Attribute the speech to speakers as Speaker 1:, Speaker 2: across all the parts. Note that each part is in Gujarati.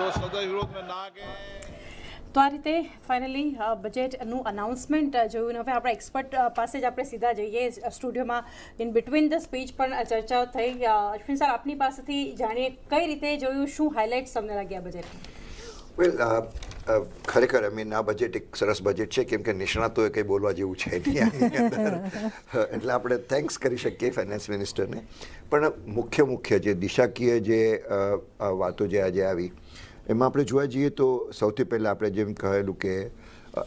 Speaker 1: जो सदस्य विरोध में ना के
Speaker 2: તો આ રીતે ફાઇનલી બજેટનું અનાઉન્સમેન્ટ જોયું ને હવે આપણા એક્સપર્ટ પાસે જ આપણે સીધા જઈએ સ્ટુડિયોમાં ઇન બિટવીન ધ સ્પીચ પણ ચર્ચાઓ થઈ. અશ્વિન સર, આપની પાસેથી જાણીએ કઈ રીતે જોયું, શું હાઇલાઇટ્સ તમને લાગ્યા બજેટમાં?
Speaker 3: વેલ, ખરેખર આ બજેટ એક સરસ બજેટ છે, કેમ કે નિષ્ણાતોએ કંઈ બોલવા જેવું છે નહીં આની અંદર, એટલે આપણે થેન્ક્સ કરી શકીએ ફાઇનાન્સ મિનિસ્ટરને. પણ મુખ્ય જે દિશાકીય જે વાતો જે આજે આવી એમાં આપણે જોવા જઈએ તો સૌથી પહેલાં આપણે જેમ કહેલું કે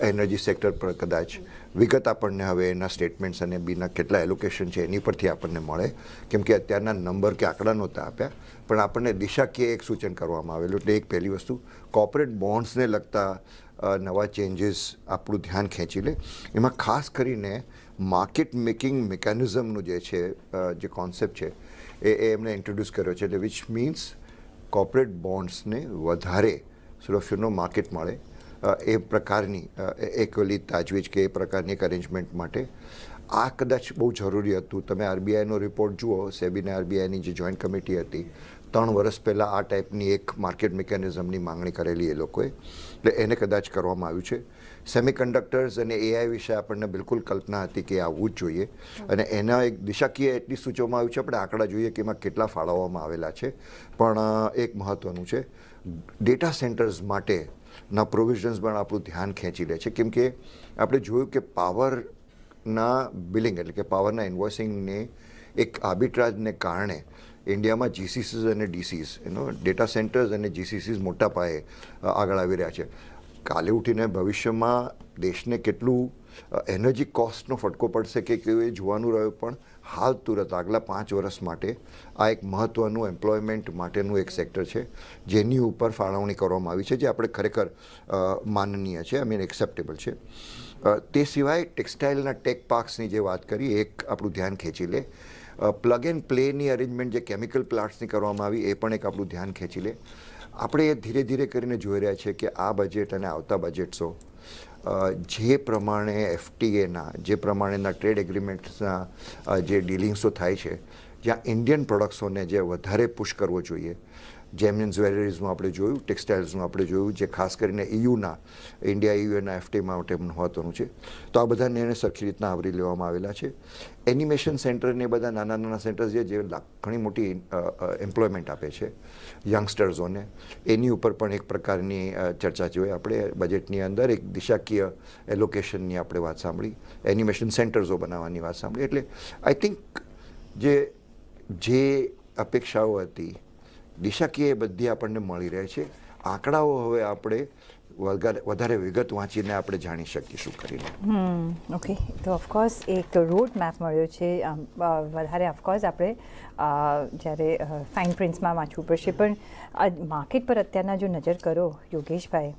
Speaker 3: એનર્જી સેક્ટર પર કદાચ વિગત આપણને હવે એના સ્ટેટમેન્ટ્સ અને બીના કેટલા એલોકેશન છે એની પરથી આપણને મળે, કેમ કે અત્યારના નંબર કે આંકડા નહોતા આપ્યા, પણ આપણને દિશાકીય એક સૂચન કરવામાં આવેલું. એટલે એક પહેલી વસ્તુ, કોર્પોરેટ બોન્ડ્સને લગતા નવા ચેન્જીસ આપણું ધ્યાન ખેંચી લે. એમાં ખાસ કરીને માર્કેટ મેકિંગ મિકેનિઝમનું જે છે, જે કોન્સેપ્ટ છે એ એમણે ઇન્ટ્રોડ્યુસ કર્યો છે. એટલે વિચ મીન્સ કોર્પોરેટ બોન્ડ્સને વધારે સુરક્ષાનો માર્કેટ મળે એ પ્રકારની એક ઓલી તાજવીજ કે એ પ્રકારની એક અરેન્જમેન્ટ માટે આ કદાચ બહુ જરૂરી હતું. તમે આરબીઆઈનો રિપોર્ટ જુઓ, સેબી અને આરબીઆઈની જે જોઈન્ટ કમિટી હતી, 3 વર્ષ પહેલાં આ ટાઈપની એક માર્કેટ મિકેનિઝમની માંગણી કરેલી એ લોકોએ, એટલે એને કદાચ કરવામાં આવ્યું છે. સેમિકન્ડક્ટર્સ અને એઆઈ વિશે આપણને બિલકુલ કલ્પના હતી કે આવવું જ જોઈએ, અને એના એક દિશાકીય એટલી સૂચવવામાં આવ્યું છે. આપણે આંકડા જોઈએ કે એમાં કેટલા ફાળવવામાં આવેલા છે, પણ એક મહત્ત્વનું છે, ડેટા સેન્ટર્સ માટેના પ્રોવિઝન્સ પણ આપણું ધ્યાન ખેંચી લે છે, કેમ કે આપણે જોયું કે પાવરના બિલિંગ એટલે કે પાવરના ઇન્વોઇસિંગને એક આર્બિટ્રાજને કારણે ઇન્ડિયામાં જીસીસીસ અને ડીસીસ ડેટા સેન્ટર્સ અને જીસીસીસ મોટા પાયે આગળ આવી રહ્યા છે. કાલે ઉઠીને ભવિષ્યમાં દેશને કેટલું એનર્જી કોસ્ટનો ફટકો પડશે કે કેવું એ જોવાનું રહ્યું, પણ હાલ તુરત આગલા 5 વર્ષ માટે આ એક મહત્ત્વનું એમ્પ્લોયમેન્ટ માટેનું એક સેક્ટર છે જેની ઉપર ફાળવણી કરવામાં આવી છે, જે આપણે ખરેખર માનનીય છે, એક્સેપ્ટેબલ છે. તે સિવાય ટેક્સટાઇલના ટેક પાર્ક્સની જે વાત કરી, એક આપણું ધ્યાન ખેંચી લે. પ્લગ એન્ડ પ્લેની અરેન્જમેન્ટ જે કેમિકલ પ્લાન્ટ્સની કરવામાં આવી એ પણ એક આપણું ધ્યાન ખેંચી લે. આપણે એ ધીરે ધીરે કરીને જોઈ રહ્યા છીએ કે આ બજેટ અને આવતા બજેટ્સો જે પ્રમાણે એફટીએના, જે પ્રમાણેના ટ્રેડ એગ્રીમેન્ટ્સના જે ડીલિંગ્સો થાય છે, જ્યાં ઇન્ડિયન પ્રોડક્ટ્સોને જે વધારે પુશ કરવો જોઈએ, જેમ જ્વેલરીઝનું આપણે જોયું, ટેક્સટાઇલ્સનું આપણે જોયું, જે ખાસ કરીને ઇન્ડિયા યુએના એફટી માટે મહત્ત્વનું છે, તો આ બધા નિર્ણય સરખી રીતના આવરી લેવામાં આવેલા છે. એનિમેશન સેન્ટરને બધા નાના સેન્ટર્સ જે ઘણી મોટી એમ્પ્લોયમેન્ટ આપે છે યંગસ્ટર્સોને, એની ઉપર પણ એક પ્રકારની ચર્ચા જોઈએ. આપણે બજેટની અંદર એક દિશાકીય એલોકેશનની આપણે વાત સાંભળી, એનિમેશન સેન્ટર્સો બનાવવાની વાત સાંભળી. એટલે આઈ થિંક જે અપેક્ષાઓ હતી દિશાકીય એ બધી આપણને મળી રહે છે. આંકડાઓ હવે આપણે વધારે વિગત વાંચીને આપણે જાણી શકીશું કરીને.
Speaker 4: ઓકે, તો ઓફકોર્સ એક રોડ મેપ મળ્યો છે. વધારે ઓફકોર્સ આપણે જ્યારે ફાઇન પ્રિન્ટ્સમાં વાંચવું પડશે, પણ આ માર્કેટ પર અત્યારના જો નજર કરો યોગેશભાઈ,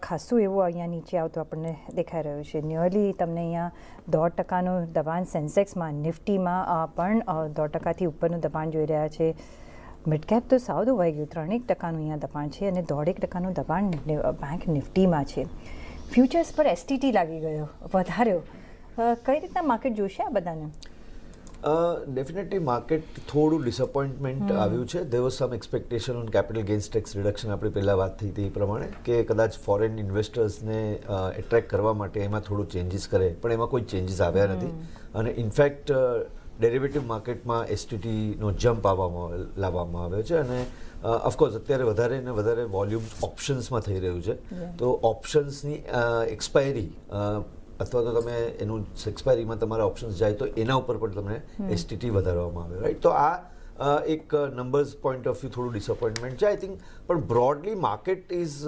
Speaker 4: ખાસું એવું અહીંયા નીચે આવતું આપણને દેખાઈ રહ્યું છે. નિયરલી તમને અહીંયા 1.5% દબાણ સેન્સેક્સમાં, નિફ્ટીમાં પણ 1.5% ઉપરનું દબાણ જોઈ રહ્યા છે. મિડકેપ તો સાવ ધોવાઈ ગયું, 3% અહીંયા દબાણ છે અને 1.5% દબાણ બેંક નિફ્ટીમાં છે. ફ્યુચર્સ પર એસટીટી લાગી ગયો વધારે. કઈ રીતના માર્કેટ જોશે આ બધાને?
Speaker 5: ડેફિનેટલી માર્કેટ થોડું ડિસઅપોઇન્ટમેન્ટ આવ્યું છે. There was some expectation on capital gains tax reduction. આપણે પહેલાં વાત થઈ હતી એ પ્રમાણે કે કદાચ ફોરેન ઇન્વેસ્ટર્સને એટ્રેક્ટ કરવા માટે એમાં થોડું ચેન્જીસ કરે, પણ એમાં કોઈ ચેન્જીસ આવ્યા નથી. અને ઇનફેક્ટ ડેરિવેટિવ માર્કેટમાં એસટીટીનો જમ્પ લાવવામાં આવ્યો છે. અને ઓફકોર્સ અત્યારે વધારે ને વધારે વોલ્યુમ ઓપ્શન્સમાં થઈ રહ્યું છે. તો ઓપ્શન્સની એક્સપાયરી અથવા તો તમે એનું એક્સપાયરીમાં તમારા ઓપ્શન્સ જાય તો એના ઉપર પણ તમને એસટીટી વધારવામાં આવે, રાઈટ. તો આ એક નંબર્સ પોઈન્ટ ઓફ વ્યૂ થોડું ડિસઅપોઇન્ટમેન્ટ છે આઈ થિંક, પણ broadly market is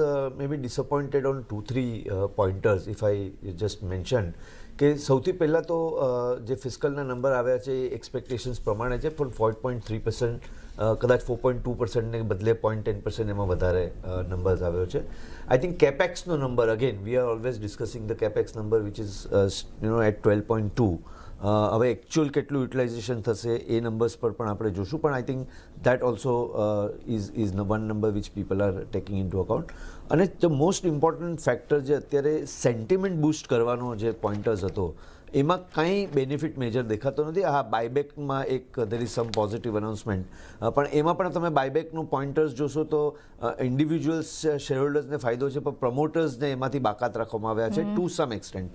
Speaker 5: may be disappointed on 2-3 pointers if I just mention. કે સૌથી પહેલાં તો જે ફિસ્કલના નંબર આવ્યા છે એ એક્સપેક્ટેશન્સ પ્રમાણે છે, પણ 4.3%, કદાચ 4.2% બદલે 0.10% એમાં વધારે નંબર્સ આવ્યો છે. આઈ થિંક કેપેક્સનો number, again we are always discussing the capex number which is at 12.2. હવે એકચ્યુઅલ કેટલું યુટિલાઇઝેશન થશે એ નંબર્સ પર પણ આપણે જોશું, પણ I think that also is one number which people are taking in to account. અને ધ મોસ્ટ ઇમ્પોર્ટન્ટ ફેક્ટર જે અત્યારે સેન્ટિમેન્ટ બૂસ્ટ કરવાનો જે પોઈન્ટર્સ હતો એમાં કંઈ બેનિફિટ મેજર દેખાતો નથી. હા, બાયબેકમાં એક there is sum positive announcement, પણ એમાં પણ તમે બાયબેકનું પોઈન્ટર્સ જોશો તો ઇન્ડિવિજ્યુઅલ્સ શેરહોલ્ડર્સને ફાયદો છે, પણ પ્રમોટર્સને એમાંથી બાકાત રાખવામાં આવ્યા છે ટુ સમ એક્સટેન્ટ.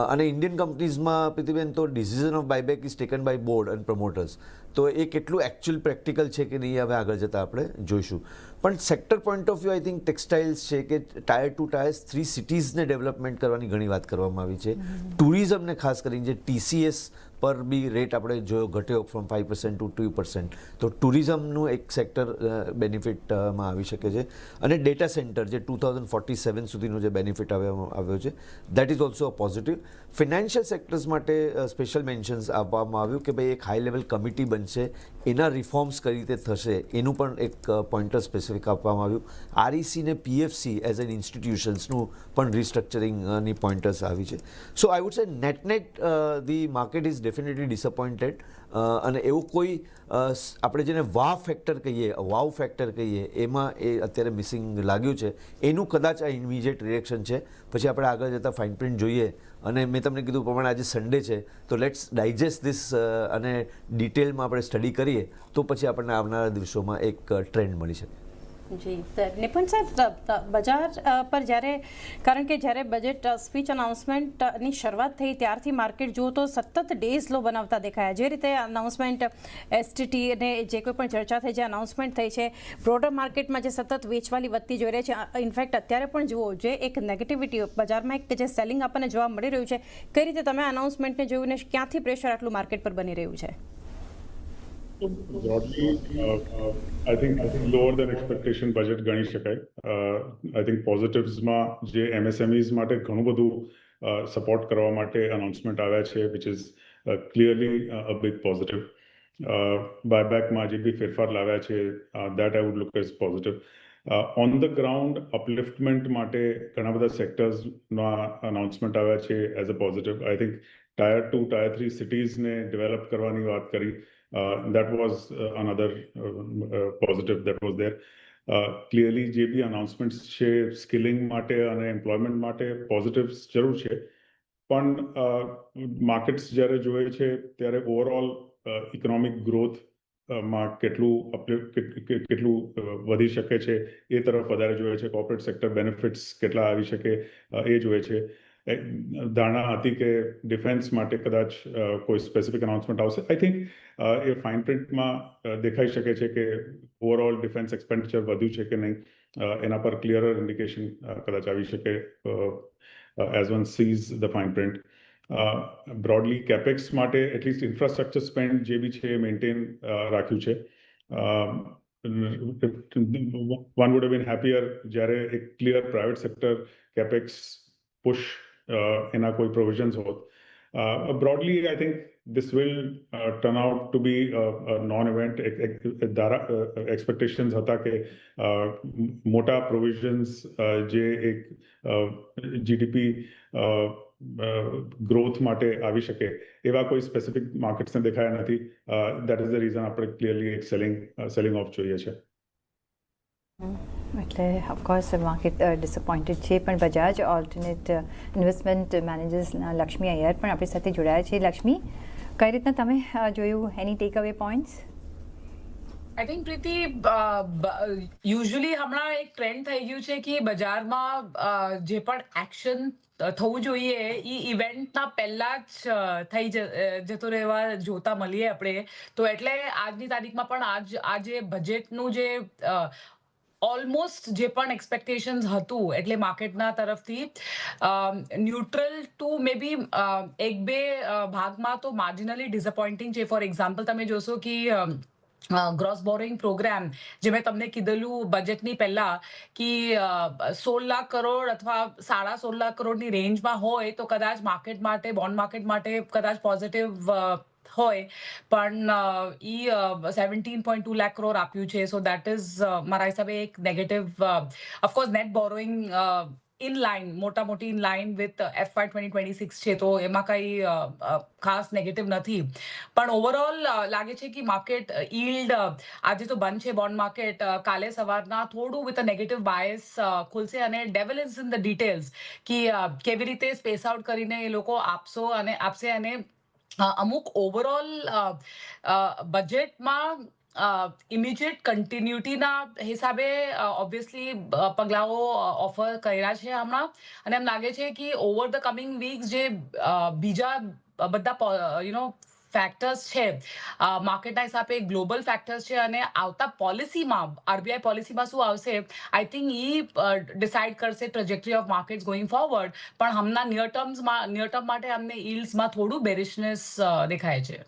Speaker 5: અને ઇન્ડિયન કંપનીઝમાં પ્રીતિબેન તો decision of buyback is taken by board and promoters. તો એ કેટલું એકચ્યુઅલ પ્રેક્ટિકલ છે કે નહીં હવે આગળ જતાં આપણે જોઈશું. પણ sector point of view I think textiles છે કે ટાયર 2 ટાયર 3 સિટીઝને ડેવલપમેન્ટ કરવાની ઘણી વાત કરવામાં આવી છે. ટુરિઝમને ખાસ કરીને જે TCS પર બી રેટ આપણે જોયો ઘટ્યો ફ્રોમ 5% ટુ 2%, તો ટુરિઝમનું એક સેક્ટર બેનિફિટમાં આવી શકે છે. અને ડેટા સેન્ટર જે 2047 સુધીનો જે બેનિફિટ આવ્યો છે, that is also a positive. Financial sectors માટે સ્પેશિયલ મેન્શન્સ આપવામાં આવ્યું કે ભાઈ એક હાઈ લેવલ કમિટી બનશે, એના રિફોર્મ્સ કઈ રીતે થશે એનું પણ એક પોઈન્ટર સ્પેસિફિક આપવામાં આવ્યું. REC ને PFC એઝ એન ઇન્સ્ટિટ્યુશન્સનું પણ રિસ્ટ્રક્ચરિંગની પોઈન્ટર્સ આવી છે. So I would say net the market is definitely disappointed. અને એવું કોઈ આપણે જેને વાવ ફેક્ટર કહીએ એમાં એ અત્યારે મિસિંગ લાગ્યું છે. એનું કદાચ આ ઇમિડિયેટ રિએક્શન છે. પછી આપણે આગળ જતાં ફાઇન પ્રિન્ટ જોઈએ. અને મેં તમને કીધું પ્રમાણે આજે સન્ડે છે, તો લેટ્સ ડાયજેસ્ટ ધીસ અને ડિટેલમાં આપણે સ્ટડી કરીએ તો પછી આપણને આવનારા દિવસોમાં એક ટ્રેન્ડ મળી શકે.
Speaker 2: જી નિપુણ સર, બજાર પર જ્યારે, કારણ કે જ્યારે બજેટ સ્પીચ અનાઉન્સમેન્ટની શરૂઆત થઈ ત્યારથી માર્કેટ જુઓ તો સતત ડેઝ લો બનાવતા દેખાયા. જે રીતે અનાઉન્સમેન્ટ STT અને જે કોઈ પણ ચર્ચા થઈ, જે અનાઉન્સમેન્ટ થઈ છે, બ્રોડર માર્કેટમાં જે સતત વેચવાલી વધતી જોઈ રહી છે. ઇનફેક્ટ અત્યારે પણ જુઓ જે એક નેગેટિવિટી બજારમાં એક જે સેલિંગ આપણને જોવા મળી રહ્યું છે, કઈ રીતે તમે અનાઉન્સમેન્ટને જોયું ને ક્યાંથી પ્રેશર આટલું માર્કેટ પર બની રહ્યું છે?
Speaker 1: So broadly, I think lower than expectation budget ગણી શકાય. I think positives-માં જે MSMEs માટે ઘણું બધું સપોર્ટ કરવા માટે અનાઉન્સમેન્ટ આવ્યા છે, which is clearly a big positive. બાયબેકમાં જે બી ફેરફાર લાવ્યા છે, that I would look as positive. On the ground upliftment માટે ઘણા બધા સેક્ટર્સના અનાઉન્સમેન્ટ આવ્યા છે as a positive. I think tier 2 tier 3 સિટીઝને ડેવલપ કરવાની વાત કરી. That was another positive that was there. Clearly જે બી અનાઉન્સમેન્ટ્સ છે સ્કિલિંગ માટે અને એમ્પ્લોયમેન્ટ માટે પોઝિટિવ્સ જરૂર છે, પણ માર્કેટ્સ જ્યારે જોઈએ છે ત્યારે ઓવરઓલ ઇકોનોમિક ગ્રોથ માં કેટલું વધી શકે છે એ તરફ વધારે જોઈએ છે. કોર્પોરેટ સેક્ટર બેનિફિટ્સ કેટલા આવી શકે એ જોઈએ છે. ધારણા હતી કે ડિફેન્સ માટે કદાચ કોઈ સ્પેસિફિક અનાઉન્સમેન્ટ આવશે. આઈ થિંક એ ફાઇન પ્રિન્ટમાં દેખાઈ શકે છે કે ઓવરઓલ ડિફેન્સ એક્સપેન્ડિચર વધ્યું છે કે નહીં, એના પર ક્લિયરર ઇન્ડિકેશન કદાચ આવી શકે as one sees the fine print. Broadly capex માટે એટલીસ્ટ ઇન્ફ્રાસ્ટ્રક્ચર સ્પેન્ડ જે બી છે એ મેન્ટેન રાખ્યું છે. One would have been happier જ્યારે એક clear private sector capex push એના કોઈ પ્રોવિઝન્સ હોત. Broadly, I think this will turn out to be a non-event. Expectations હતા કે મોટા પ્રોવિઝન્સ જે એક GDP ગ્રોથ માટે આવી શકે એવા કોઈ સ્પેસિફિક માર્કેટ્સને દેખાયા નથી. દેટ ઇઝ ધ રીઝન આપણે ક્લિયરલી એક સેલિંગ ઓફ જોઈએ છે.
Speaker 4: એટલે ઓફકોર્સ માર્કેટ ડિસઅપોઇન્ટેડ છે, પણ બજાજ ઓલ્ટરનેટ ઇન્વેસ્ટમેન્ટ મેનેજર્સના લક્ષ્મી અય્યર પણ આપણી સાથે જોડાયા છે. લક્ષ્મી, કઈ રીતના તમે જોયું, any take away points?
Speaker 6: I think Preeti, usually હમણાં એક ટ્રેન્ડ થઈ ગયું છે કે બજારમાં જે પણ એક્શન થવું જોઈએ એ ઇવેન્ટના પહેલા જ થઈ જતો રહેવા જોતા મળીએ આપણે. તો એટલે આજની તારીખમાં પણ આજે બજેટનું જે ઓલમોસ્ટ જે પણ એક્સપેક્ટેશન્સ હતું એટલે માર્કેટના તરફથી ન્યુટ્રલ ટુ મે બી એક બે ભાગમાં તો માર્જિનલી ડિસઅપોઇન્ટિંગ છે. ફોર એક્ઝામ્પલ તમે જોશો કે ગ્રોસ બોરોઈંગ પ્રોગ્રામ જે મેં તમને કીધેલું બજેટની પહેલા કે 16 લાખ કરોડ અથવા 16.5 લાખ કરોડની રેન્જમાં હોય તો કદાચ માર્કેટ માટે, બોન્ડ માર્કેટ માટે કદાચ પોઝિટિવ હોય, પણ ઈ 17.2 લાખ કરોડ આપ્યું છે. સો દેટ ઇઝ મારા હિસાબે એક negative. Of course net borrowing in line મોટી ઇન લાઇન વિથ FY 2026 છે, તો એમાં કંઈ ખાસ નેગેટિવ નથી. પણ ઓવરઓલ લાગે છે કે માર્કેટ યીલ્ડ આજે તો બંધ છે બોન્ડ માર્કેટ, કાલે સવારના થોડું વિથ અ નેગેટિવ બાયસ ખુલશે, અને ડેવલ ઇઝ ઇન ધ ડિટેલ્સ કે કેવી રીતે સ્પેસ આઉટ કરીને એ લોકો આપશે, અને અમુક ઓવરઓલ બજેટમાં ઇમિડિયેટ કન્ટિન્યુટીના હિસાબે ઓબ્વિયસલી પગલાઓ ઓફર કર્યા છે હમણાં, અને એમ લાગે છે કે ઓવર ધ કમિંગ વીક્સ જે બીજા બધા ફેક્ટર્સ છે માર્કેટના હિસાબે, ગ્લોબલ ફેક્ટર્સ છે, અને આવતા પોલિસીમાં RBI પોલિસીમાં શું આવશે, આઈ થિંક ડિસાઇડ કરશે trajectory of markets going forward. પણ હમણાં નિયર ટર્મ માટે અમને યીલ્ડ્સમાં થોડું બેરિશનેસ દેખાય છે.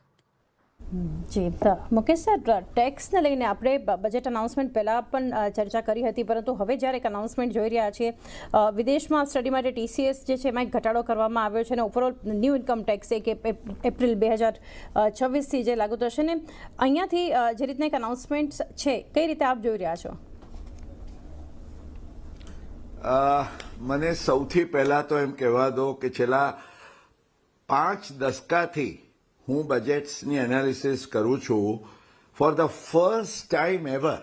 Speaker 2: જી મુકેશ સર, ટેક્સને લઈને આપણે બજેટ અનાઉન્સમેન્ટ પહેલાં પણ ચર્ચા કરી હતી, પરંતુ હવે જ્યારે એક અનાઉન્સમેન્ટ જોઈ રહ્યા છીએ, વિદેશમાં સ્ટડી માટે TCS જે છે એમાં એક ઘટાડો કરવામાં આવ્યો છે, અને ઓવરઓલ ન્યૂ ઇન્કમ ટેક્સ એક એપ્રિલ 2026થી જે લાગુ થશે, ને અહીંયાથી જે રીતના એક અનાઉન્સમેન્ટ છે, કઈ રીતે આપ જોઈ રહ્યા છો?
Speaker 7: મને સૌથી પહેલા તો એમ કહેવા દો કે છેલ્લા 5 દશકાથી હું બજેટ્સની એનાલિસિસ કરું છું. For the first time ever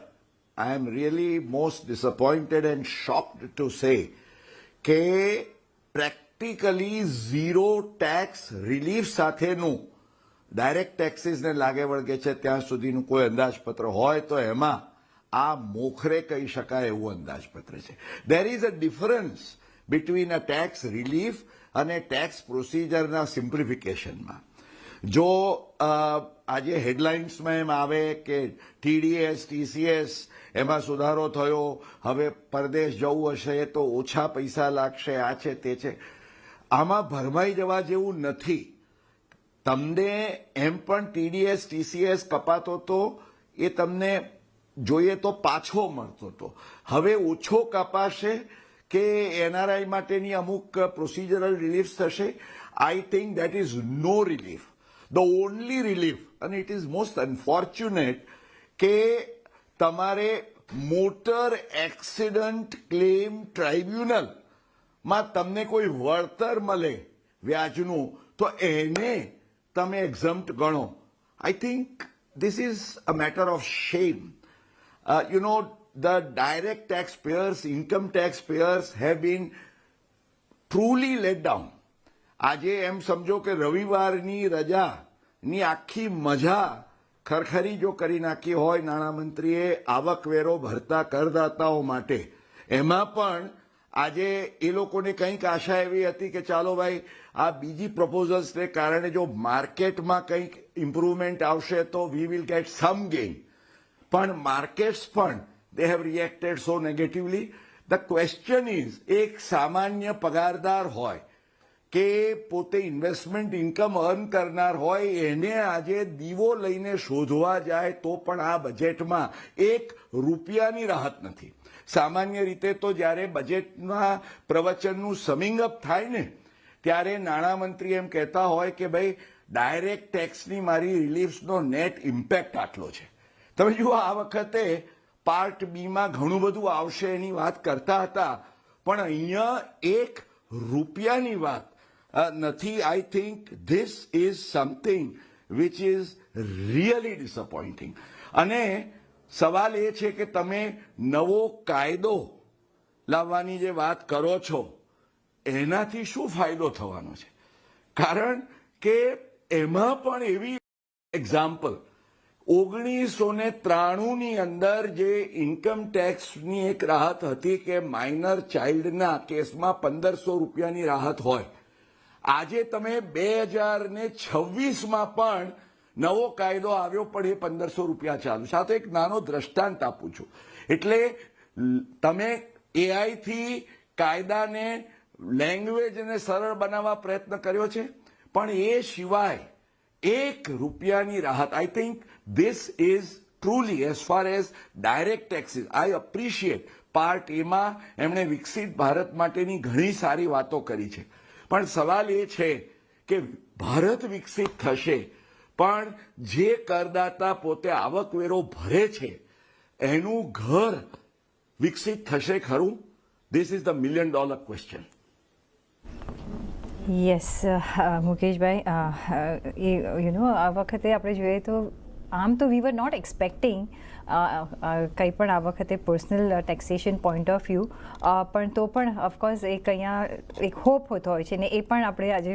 Speaker 7: I am really most disappointed and shocked to say કે પ્રેક્ટિકલી ઝીરો ટેક્સ રિલીફ સાથેનું ડાયરેક્ટ ટેક્સીસને લાગે વળગે છે ત્યાં સુધીનું કોઈ અંદાજપત્ર હોય તો એમાં આ મોખરે કહી શકાય એવું અંદાજપત્ર છે. દેર is a difference between a tax relief અને ટેક્સ પ્રોસિજરના સિમ્પ્લિફિકેશનમાં. જો આજે હેડલાઇન્સમાં એમ આવે કે TDS TCS એમાં સુધારો થયો, હવે પરદેશ જવું હશે તો ઓછા પૈસા લાગશે, આ છે તે છે, આમાં ભરમાઈ જવા જેવું નથી. તમને એમ પણ TDS TCS કપાતો તો એ તમને જોઈએ તો પાછો મળતો હતો, હવે ઓછો કપાશે કે NRI માટેની અમુક પ્રોસિજરલ રિલીફ થશે. I think that is no relief. The only relief, and it is most unfortunate, કે તમારે મોટર એક્સિડન્ટ ક્લેમ ટ્રાઇબ્યુનલ માં તમને કોઈ વળતર મળે વ્યાજનું તો એને તમે એક્ઝમ્પ્ટ ગણો. I think this is a matter of shame. The direct taxpayers, income taxpayers have been truly let down. આજે એમ સમજો કે રવિવારની રજાની આખી મજા ખરખરી જો કરી નાખી હોય નાણામંત્રીએ આવકવેરો ભરતા કરદાતાઓ માટે, એમાં પણ આજે એ લોકોને કંઈક આશા એવી હતી કે ચાલો ભાઈ આ બીજી પ્રપોઝલ્સને કારણે જો માર્કેટમાં કંઈક ઇમ્પ્રુવમેન્ટ આવશે તો we will get some gain. પણ માર્કેટ્સ પણ they have reacted so negatively. The question is, એક સામાન્ય પગારદાર હોય કે પોતે ઇન્વેસ્ટમેન્ટ ઇન્કમ અર્ન કરનાર હોય, એને આજે દીવો લઈને શોધવા જાય તો પણ આ બજેટમાં ₹1ની રાહત નથી. સામાન્ય રીતે તો જ્યારે બજેટના પ્રવચનનું સમિંગ અપ થાય ને ત્યારે નાણામંત્રી એમ કહેતા હોય કે ભાઈ ડાયરેક્ટ ટેક્સની મારી રિલીફ્સનો નેટ ઇમ્પેક્ટ આટલો છે. તમે જુઓ આ વખતે પાર્ટ બીમાં ઘણું બધું આવશે એની વાત કરતા હતા, પણ અહીંયા ₹1ની વાત નથી. I think this is something which is really ડિસઅપોઇન્ટિંગ. અને સવાલ એ છે કે તમે નવો કાયદો લાવવાની જે વાત કરો છો એનાથી શું ફાયદો થવાનો છે? કારણ કે એમાં પણ એવી એક્ઝામ્પલ 1993ની અંદર જે ઇન્કમ ટેક્સની એક રાહત હતી કે માઇનર ચાઇલ્ડના કેસમાં ₹1500ની રાહત હોય, આજે તમે 2026માં પણ નવો કાયદો આવ્યો પણ એ ₹1500 ચાલુ છે. આ તો એક નાનો દ્રષ્ટાંત આપું છું. એટલે તમે AI થી કાયદાને લેંગ્વેજને સરળ બનાવવા પ્રયત્ન કર્યો છે, પણ એ સિવાય ₹1ની રાહત. I think this is truly as far as direct taxes I appreciate. Part એમાં એમણે વિકસિત ભારત માટેની ઘણી સારી વાતો કરી છે, પણ સવાલ એ છે કે ભારત વિકસિત થશે પણ જે કરદાતા પોતે આવકવેરો ભરે છે એનું ઘર વિકસિત થશે ખરું? This is the $1 million question.
Speaker 4: Yes મુકેશભાઈ આ વખતે આપણે જોઈએ તો આમ તો વી વર નોટ એક્સપેક્ટિંગ કંઈ પણ આ વખતે personal taxation point of view પણ તો પણ ઓફકોર્સ એક અહીંયા એક હોપ હોતો હોય છે ને એ પણ આપણે આજે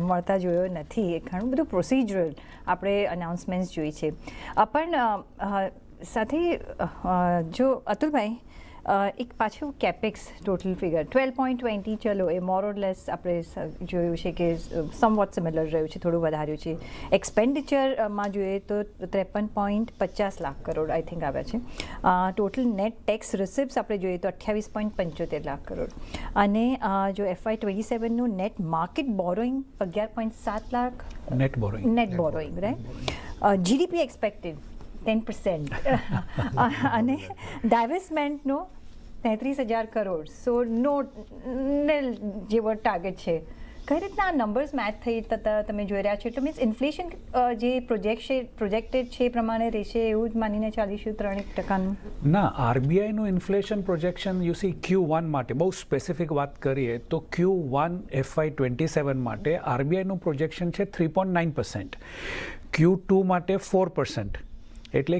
Speaker 4: મળતા જોયો નથી. એ ઘણું બધું પ્રોસિજરલ આપણે અનાઉન્સમેન્ટ્સ જોઈ છે. પણ સાથે જો અતુલભાઈ એક પાછું કેપેક્સ ટોટલ ફિગર 12.20 ચલો એ મોર ઓર લેસ આપણે જોયું છે કે સમવોટ સિમિલર રહ્યું છે, થોડું વધાર્યું છે. એક્સપેન્ડિચરમાં જોઈએ તો 53.50 લાખ કરોડ આઈ થિંક આવ્યા છે. ટોટલ નેટ ટેક્સ રિસિપ્ટ્સ આપણે જોઈએ તો 28.75 લાખ કરોડ. અને જો FY27નું net market borrowing 11.7 lakh
Speaker 8: net
Speaker 4: borrowing right. GDP expected 10% અને ડાયવેસ્ટમેન્ટનો 33,000 કરોડ. સો નો જેવો ટાર્ગેટ છે. કઈ રીતના આ નંબર્સ મેચ થઈ તમે જોઈ રહ્યા છો? એટલે મીન્સ ઇન્ફ્લેશન જે પ્રોજેક્ટેડ છે એ પ્રમાણે રહેશે એવું જ માનીને ચાલીશું 3%?
Speaker 8: ના, આરબીઆઈનું inflation projection you see Q1 માટે બહુ સ્પેસિફિક વાત કરીએ તો Q1 FY27 માટે આરબીઆઈનું પ્રોજેક્શન છે 3.9%, Q2 માટે 4%. એટલે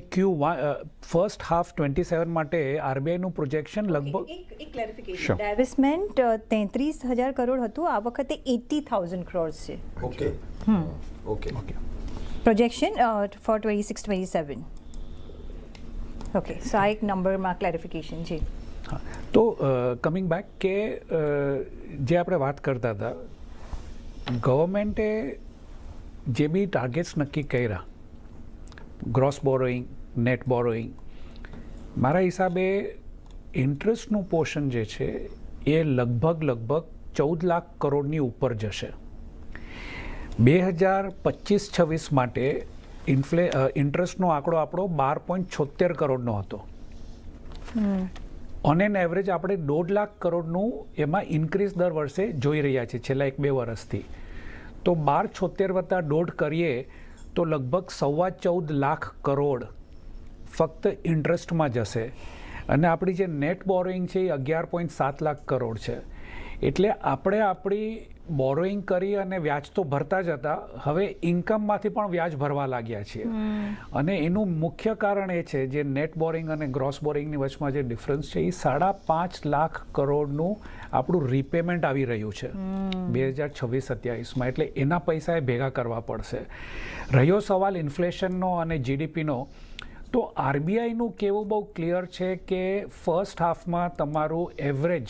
Speaker 8: ફર્સ્ટ હાફ 27 માટે આરબીઆઈનું પ્રોજેક્શન લગભગ
Speaker 4: એક ક્લેરિફિકેશન, ડાયવેસ્ટમેન્ટ 33,000 કરોડ હતું, આ વખતે 80,000 કરોડ છે.
Speaker 5: Okay.
Speaker 4: Projection for 26-27. Okay, so આ એક નંબરમાં ક્લેરિફિકેશન છે.
Speaker 8: હા, તો કમિંગ બેક કે જે આપણે વાત કરતા હતા, ગવર્મેન્ટે જે બી ટાર્ગેટ્સ નક્કી કર્યા, ગ્રોસ બોરોઈંગ, નેટ બોરોઈંગ, મારા હિસાબે ઇન્ટરેસ્ટનું પોર્શન જે છે એ લગભગ 14 લાખ કરોડની ઉપર જશે. 2025-26 માટે ઇન્ટરેસ્ટનો આંકડો આપણો 12.76 કરોડનો હતો. ઓન એન એવરેજ આપણે 1.5 લાખ કરોડનું એમાં ઇન્ક્રીઝ દર વર્ષે જોઈ રહ્યા છીએ છેલ્લા 1-2 વર્ષથી. તો 12.76 વત્તા 1.5 કરીએ તો લગભગ 14.25 લાખ કરોડ ફક્ત ઇન્ટરેસ્ટમાં જશે. અને આપણી જે નેટ બોરોઈંગ છે એ 11.7 લાખ કરોડ છે. એટલે આપણે આપણી બોરોઈંગ કરી અને વ્યાજ તો ભરતા જ હતા, હવે ઇન્કમમાંથી પણ વ્યાજ ભરવા લાગ્યા છીએ. અને એનું મુખ્ય કારણ એ છે જે નેટ બોરિંગ અને ગ્રોસ બોરિંગની વચમાં જે ડિફરન્સ છે એ 5.5 લાખ કરોડનું આપણું રીપેમેન્ટ આવી રહ્યું છે 2026-27માં. એટલે એના પૈસા એ ભેગા કરવા પડશે. રહ્યો સવાલ ઇન્ફ્લેશનનો અને જીડીપીનો, તો આરબીઆઈનું કહેવું બહુ ક્લિયર છે કે ફર્સ્ટ હાફમાં તમારું એવરેજ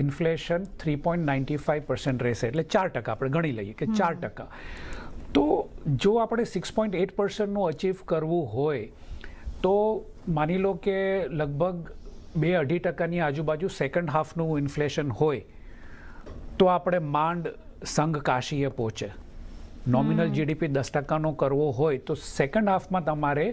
Speaker 8: ઇન્ફ્લેશન 3.95% રહેશે, એટલે 4%. આપણે ગણી લઈએ કે 4%. તો જો આપણે 6.8%નું અચીવ કરવું હોય તો માની લો કે લગભગ 2-2.5% આજુબાજુ સેકન્ડ હાફનું ઇન્ફ્લેશન હોય તો આપણે માંડ સંઘ કાશીએ પહોંચે. નોમિનલ જીડીપી 10%નો કરવો હોય તો સેકન્ડ હાફમાં તમારે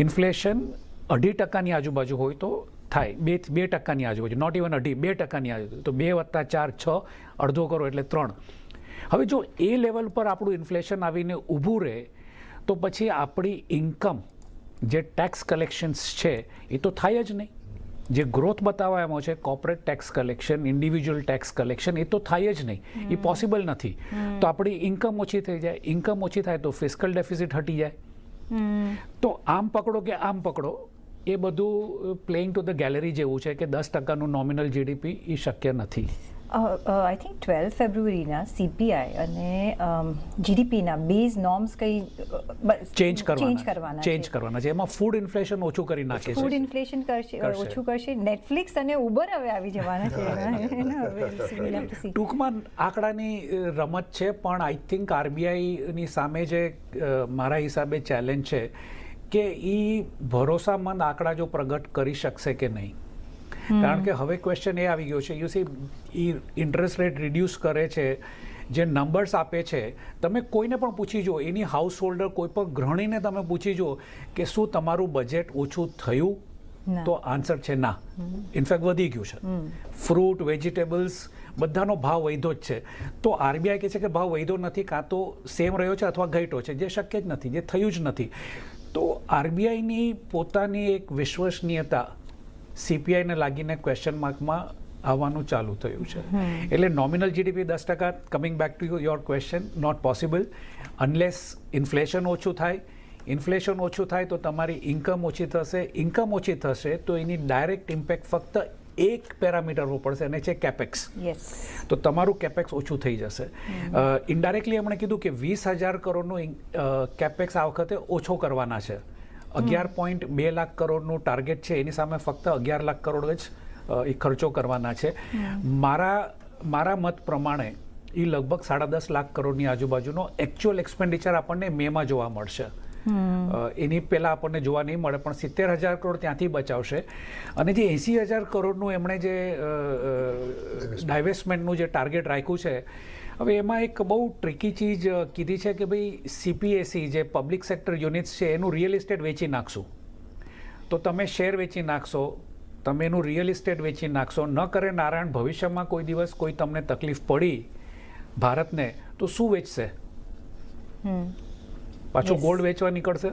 Speaker 8: ઇન્ફ્લેશન 2.5%ની આજુબાજુ હોય તો થાય 2%ની આજુબાજુ, નોટ ઇવન 2%ની આજુબાજુ. તો 2 + 4 = 6, અડધો કરો એટલે 3. હવે જો એ લેવલ પર આપણું ઇન્ફ્લેશન આવીને ઊભું રહે તો પછી આપણી ઇન્કમ જે ટેક્સ કલેક્શન્સ છે એ તો થાય જ નહીં. જે ગ્રોથ બતાવવામાં છે corporate tax collection, individual tax collection, એ તો થાય જ નહીં, એ પોસિબલ નથી. તો આપણી ઇન્કમ ઓછી થઈ જાય, ઇન્કમ ઓછી થાય તો ફિસ્કલ ડેફિસિટ હટી જાય. તો આમ પકડો કે આમ પકડો, એ બધું પ્લેઇંગ ટુ ધ ગેલેરી જેવું છે કે 10%નું નોમિનલ જીડીપી એ શક્ય નથી.
Speaker 4: આઈ થિંક 12 ફેબ્રુઆરીના CPI અને જીડીપીના બેઝ નોર્મ્સ કંઈ
Speaker 8: ચેન્જ કરવાના છે. એમાં ફૂડ ઇન્ફ્લેશન ઓછું કરી નાખે છે.
Speaker 4: ફૂડ ઇન્ફ્લેશન ઓછું કરશે. નેટફ્લિક્સ અને ઉબર હવે આવી જવાના છે.
Speaker 8: ટૂંકમાં આંકડાની રમત છે, પણ આઈ થિંક આરબીઆઈની સામે જે મારા હિસાબે ચેલેન્જ છે કે એ ભરોસામંદ આંકડા જો પ્રગટ કરી શકશે કે નહીં. કારણ કે હવે ક્વેશ્ચન એ આવી ગયો છે, you C A interest rate reduce કરે છે, જે નંબર્સ આપે છે, તમે કોઈને પણ પૂછી જુઓ, એની હાઉસ હોલ્ડર કોઈ પણ ગૃહિણીને તમે પૂછી જુઓ કે શું તમારું બજેટ ઓછું થયું, તો આન્સર છે ના, ઇનફેક્ટ વધી ગયું છે. ફ્રૂટ, વેજીટેબલ્સ બધાનો ભાવ વધ્યો જ છે. તો આરબીઆઈ કહે છે કે ભાવ વધ્યો નથી, કાં તો સેમ રહ્યો છે અથવા ઘટ્યો છે, જે શક્ય જ નથી, જે થયું જ નથી. તો આરબીઆઈની પોતાની એક વિશ્વસનીયતા CPI ને લાગીને ક્વેશ્ચન માર્કમાં આવવાનું ચાલુ થયું છે. એટલે nominal GDP 10%, coming back to your question, not possible unless inflation ઓછું થાય. ઇન્ફ્લેશન ઓછું થાય તો તમારી ઇન્કમ ઓછી થશે. ઇન્કમ ઓછી થશે તો એની ડાયરેક્ટ ઇમ્પેક્ટ ફક્ત એક પેરામીટર પર પડશે અને છે કેપેક્સ.
Speaker 4: યસ.
Speaker 8: તો તમારું કેપેક્સ ઓછું થઈ જશે. ઇનડાયરેક્ટલી એમણે કીધું કે 20,000 કરોડનું કેપેક્સ આ વખતે ઓછો કરવાના છે. 11.2 લાખ કરોડનું ટાર્ગેટ છે, એની સામે ફક્ત 11 લાખ કરોડ જ એ ખર્ચો કરવાના છે. મારા મત પ્રમાણે એ લગભગ 10.5 લાખ કરોડની આજુબાજુનો એકચ્યુઅલ એક્સપેન્ડિચર આપણને મેમાં જોવા મળશે. એની પહેલાં આપણને જોવા નહીં મળે, પણ 70,000 કરોડ ત્યાંથી બચાવશે. અને જે 80,000 કરોડનું એમણે જે ડાયવેસ્ટમેન્ટનું જે ટાર્ગેટ રાખ્યું છે, હવે એમાં એક બહુ ટ્રિકી ચીજ કીધી છે કે ભાઈ CPSE જે પબ્લિક સેક્ટર યુનિટ્સ છે એનું રિયલ એસ્ટેટ વેચી નાખશું. તો તમે શેર વેચી નાખશો, તમે એનું રિયલ એસ્ટેટ વેચી નાખશો. ન કરે નારાયણ ભવિષ્યમાં કોઈ દિવસ કોઈ તમને તકલીફ પડી ભારતને તો શું વેચશે? પાછું ગોલ્ડ વેચવા નીકળશે.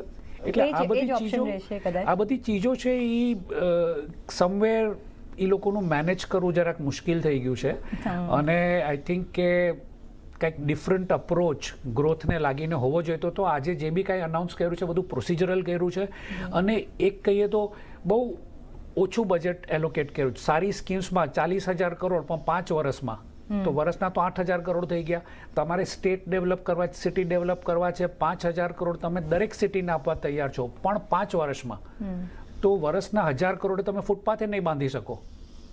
Speaker 8: એટલે આ બધી ચીજો છે એ સમવેર એ લોકોનું મેનેજ કરવું જરાક મુશ્કેલ થઈ ગયું છે. અને આઈ થિંક કે કંઈક ડિફરન્ટ અપ્રોચ ગ્રોથને લાગીને હોવો જોઈએ. તો આજે જે બી કાંઈ અનાઉન્સ કર્યું છે બધું પ્રોસિજરલ કર્યું છે. અને એક કહીએ તો બહુ ઓછું બજેટ એલોકેટ કર્યું. સારી સ્કીમ્સમાં 40,000 કરોડ પણ 5 વર્ષમાં, તો વર્ષના તો 8,000 કરોડ થઈ ગયા. તમારે સ્ટેટ ડેવલપ કરવા, સિટી ડેવલપ કરવા છે, 5,000 કરોડ તમે દરેક સિટીને આપવા તૈયાર છો, પણ 5 વર્ષમાં. તો વર્ષના 1,000 કરોડ તમે ફૂટપાથે નહીં બાંધી શકો.